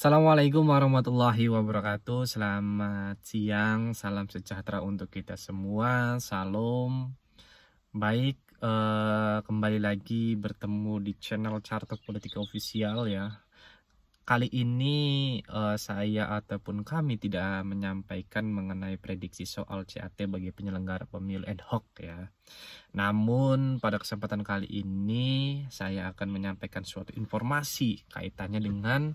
Assalamualaikum warahmatullahi wabarakatuh. Selamat siang, salam sejahtera untuk kita semua. Salam. Baik, kembali lagi bertemu di channel Carta Politika Official ya. Kali ini saya ataupun kami tidak menyampaikan mengenai prediksi soal CAT bagi penyelenggara pemilu ad hoc ya. Namun pada kesempatan kali ini saya akan menyampaikan suatu informasi kaitannya dengan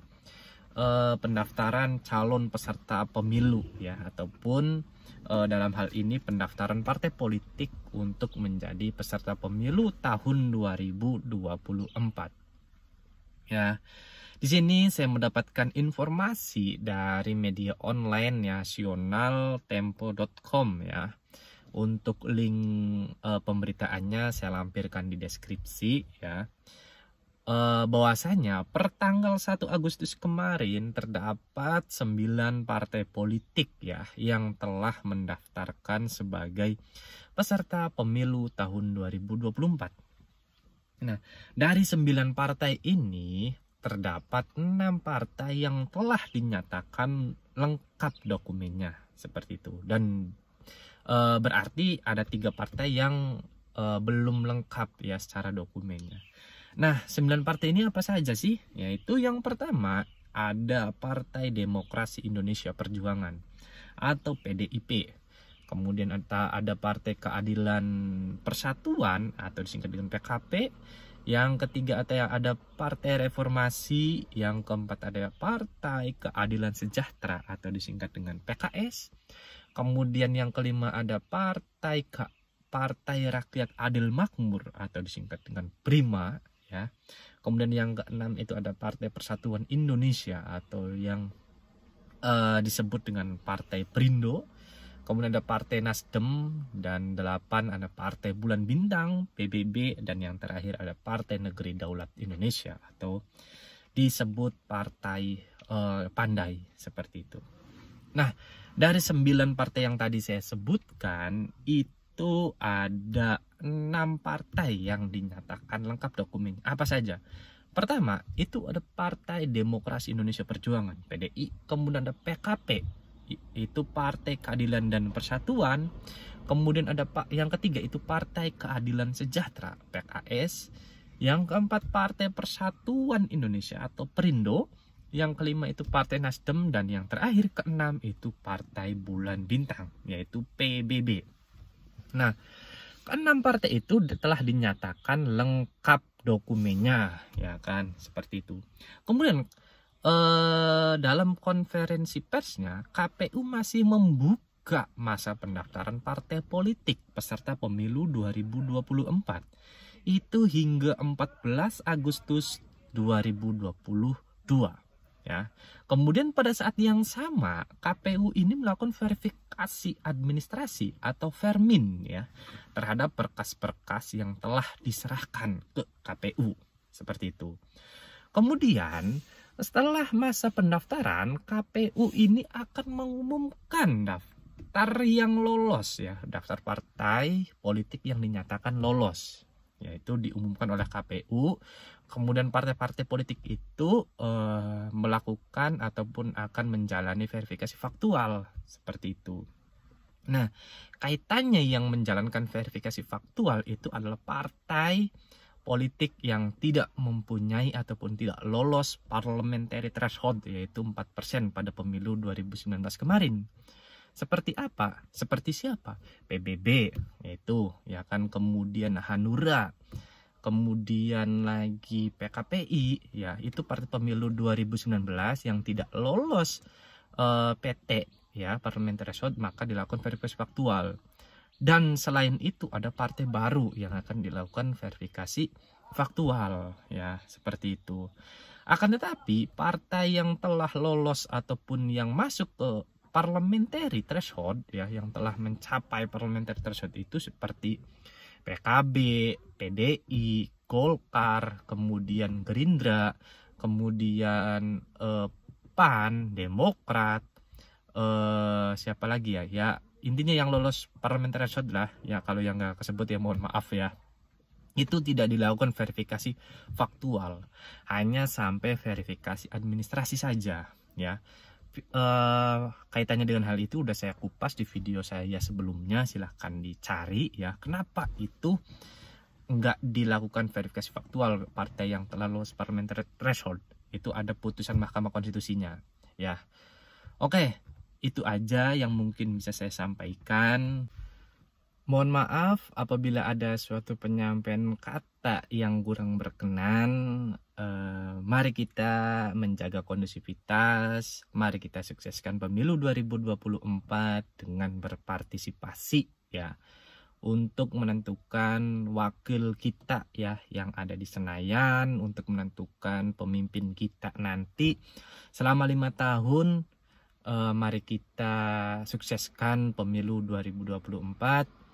pendaftaran calon peserta pemilu ya, ataupun dalam hal ini pendaftaran partai politik untuk menjadi peserta pemilu tahun 2024 ya. Di sini saya mendapatkan informasi dari media online nasional tempo.com ya. Untuk link pemberitaannya saya lampirkan di deskripsi ya. Bahwasanya per tanggal 1 Agustus kemarin terdapat 9 partai politik ya yang telah mendaftarkan sebagai peserta pemilu tahun 2024. Nah, dari 9 partai ini terdapat 6 partai yang telah dinyatakan lengkap dokumennya seperti itu, dan berarti ada 3 partai yang belum lengkap ya secara dokumennya. Nah, 9 partai ini apa saja sih? Yaitu yang pertama ada Partai Demokrasi Indonesia Perjuangan atau PDIP. Kemudian ada Partai Keadilan Persatuan atau disingkat dengan PKP. Yang ketiga ada Partai Reformasi. Yang keempat ada Partai Keadilan Sejahtera atau disingkat dengan PKS. Kemudian yang kelima ada Partai Rakyat Adil Makmur atau disingkat dengan PRIMA ya. Kemudian yang keenam itu ada Partai Persatuan Indonesia atau yang disebut dengan Partai Perindo. Kemudian ada Partai Nasdem, dan 8 ada Partai Bulan Bintang, PBB, dan yang terakhir ada Partai Negeri Daulat Indonesia atau disebut Partai Pandai seperti itu. Nah, dari 9 partai yang tadi saya sebutkan itu ada 6 partai yang dinyatakan lengkap dokumen. Apa saja? Pertama, itu ada Partai Demokrasi Indonesia Perjuangan, PDI. Kemudian ada PKP, itu Partai Keadilan dan Persatuan. Kemudian ada yang ketiga itu Partai Keadilan Sejahtera, PKS. Yang keempat Partai Persatuan Indonesia atau Perindo. Yang kelima itu Partai Nasdem, dan yang terakhir keenam itu Partai Bulan Bintang, yaitu PBB. Nah, keenam partai itu telah dinyatakan lengkap dokumennya ya kan, seperti itu. Kemudian dalam konferensi persnya KPU masih membuka masa pendaftaran partai politik peserta pemilu 2024 itu hingga 14 Agustus 2022 ya. Kemudian pada saat yang sama KPU ini melakukan verifikasi administrasi atau Vermin ya terhadap berkas-berkas yang telah diserahkan ke KPU seperti itu. Kemudian setelah masa pendaftaran, KPU ini akan mengumumkan daftar yang lolos ya, daftar partai politik yang dinyatakan lolos, yaitu diumumkan oleh KPU. Kemudian partai-partai politik itu melakukan ataupun akan menjalani verifikasi faktual seperti itu. Nah, kaitannya yang menjalankan verifikasi faktual itu adalah partai politik yang tidak mempunyai ataupun tidak lolos parliamentary threshold, yaitu 4% pada pemilu 2019 kemarin. Seperti apa? Seperti siapa? PBB, yaitu ya kan, kemudian Hanura, kemudian lagi PKPI ya, itu partai pemilu 2019 yang tidak lolos PT ya, parliamentary threshold, maka dilakukan verifikasi faktual. Dan selain itu ada partai baru yang akan dilakukan verifikasi faktual ya, seperti itu. Akan tetapi partai yang telah lolos ataupun yang masuk ke parliamentary threshold ya, yang telah mencapai parliamentary threshold itu seperti PKB, PDI, Golkar, kemudian Gerindra, kemudian PAN, Demokrat, siapa lagi ya, intinya yang lolos parliamentary threshold lah ya. Kalau yang nggak kesebut ya mohon maaf ya. itu tidak dilakukan verifikasi faktual, hanya sampai verifikasi administrasi saja ya. Kaitannya dengan hal itu udah saya kupas di video saya sebelumnya, silahkan dicari ya, kenapa itu nggak dilakukan verifikasi faktual partai yang telah lolos parliamentary threshold. Itu ada putusan Mahkamah Konstitusinya ya. Oke, itu aja yang mungkin bisa saya sampaikan. Mohon maaf apabila ada suatu penyampaian kata yang kurang berkenan. Mari kita menjaga kondusivitas, mari kita sukseskan pemilu 2024 dengan berpartisipasi ya, untuk menentukan wakil kita ya yang ada di Senayan, untuk menentukan pemimpin kita nanti selama 5 tahun. Mari kita sukseskan pemilu 2024.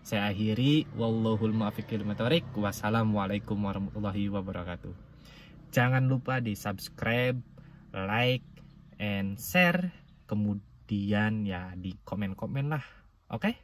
Saya akhiri, wallahul muwaffiq lil thoriq. Wassalamualaikum warahmatullahi wabarakatuh. Jangan lupa di subscribe, like, and share, kemudian ya di komen-komen lah. Oke?